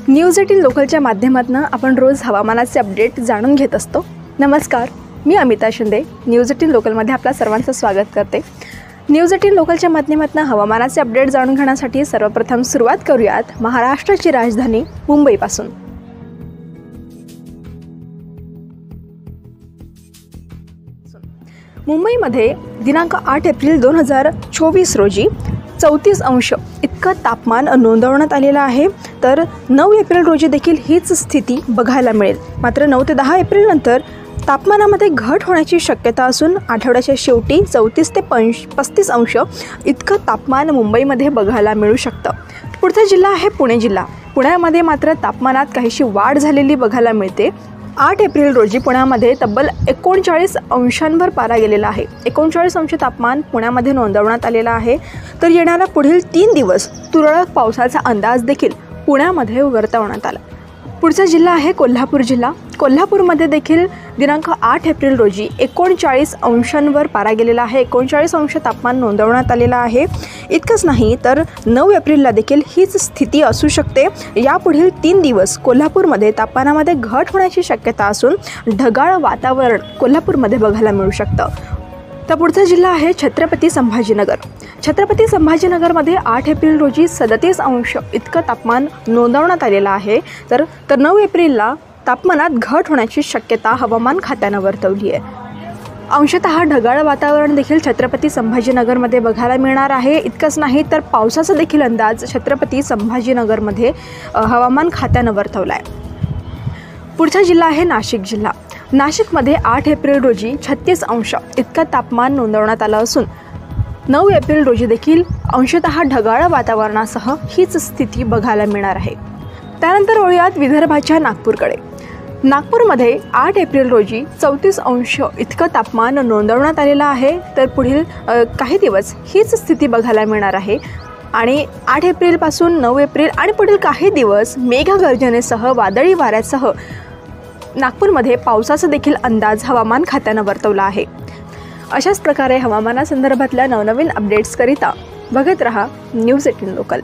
News 18 लोकलच्या माध्यमातून आपण रोज हवामानाचे अपडेट जाणून घेत असतो। नमस्कार, मी अमिता शिंदे न्यूज 18 लोकलमध्ये आपल्या सर्वांचं स्वागत करते। न्यूज 18 लोकलच्या माध्यमातून हवामानाचे अपडेट जाणून घेण्यासाठी सर्वप्रथम सुरुवात करूयात महाराष्ट्राची राजधानी मुंबईपासून। मुंबईमध्ये दिनांक 8 एप्रिल 2024 रोजी 34 अंश इतकं तापमान नोंदवण्यात आलेलं आहे। तर 9 एप्रिल रोजी देखील हीच स्थिती बघायला मिळेल। मात्र 9 ते 10 एप्रिल नंतर तापमानामध्ये घट होण्याची शक्यता असून आठवड्याच्या शेवटी 34 ते 35 अंश इतकं तापमान मुंबईमध्ये बघायला मिळू शकतं। पुढचा जिल्हा आहे पुणे जिल्हा। पुण्यामध्ये मात्र तापमानात काहीशी वाढ झालेली बघायला मिळते। 8 एप्रिल रोजी पुण्यामध्ये तब्बल 39 अंशांवर पारा गेलेला आहे। 39 अंश तापमान पुण्यामध्ये नोंदवण्यात आलेला आहे। तर येणाऱ्या पुढील 3 दिवस तुरळक पावसाचा अंदाज देखील पुण्यामध्ये वर्तवण्यात आला। पुढचा जिल्हा आहे कोल्हापूर जिल्हा। कोल्हापूरमध्ये देखील दिनांक 8 एप्रिल रोजी 39 अंशांवर पारा गेलेला आहे। 39 अंश तापमान नोंदवण्यात आलेला आहे। इतकंच नाही तर 9 एप्रिलला देखील हीच स्थिती असू शकते। यापुढील 3 दिवस कोल्हापूरमध्ये तापमानामध्ये घट होण्याची शक्यता असून ढगाळ वातावरण कोल्हापूरमध्ये बघायला मिळू शकतं। तर पुढचा जिल्हा आहे छत्रपती संभाजीनगर। छत्रपती संभाजीनगरमध्ये 8 एप्रिल रोजी 37 अंश इतकं तापमान नोंदवण्यात आलेलं आहे। तर 9 एप्रिलला तापमानात घट होण्याची शक्यता हवामान खात्यानं वर्तवली आहे। अंशतः ढगाळ वातावरण देखील छत्रपती संभाजीनगरमध्ये बघायला मिळणार आहे। इतकंच नाही तर पावसाचा देखील अंदाज छत्रपती संभाजीनगरमध्ये हवामान खात्यानं वर्तवला आहे। पुढचा जिल्हा आहे नाशिक जिल्हा। नाशिकमध्ये 8 एप्रिल रोजी 36 अंश इतकं तापमान नोंदवण्यात आलं असून 9 एप्रिल रोजी देखील अंशतः ढगाळ वातावरणासह हीच स्थिती बघायला मिळणार आहे। त्यानंतर वळूयात विदर्भाच्या नागपूरकडे। नागपूरमध्ये 8 एप्रिल रोजी 34 अंश इतकं तापमान नोंदवण्यात आलेलं आहे। तर पुढील काही दिवस हीच स्थिती बघायला मिळणार आहे आणि 8 एप्रिलपासून 9 एप्रिल आणि पुढील काही दिवस मेघगर्जनेसह वादळी वाऱ्यासह नागपूरमध्ये पावसाचा देखील अंदाज हवामान खात्यानं वर्तवला आहे। अशाच प्रकारे हवामानासंदर्भातल्या नवनवीन अपडेट्सकरिता बघत रहा न्यूज 18 लोकल।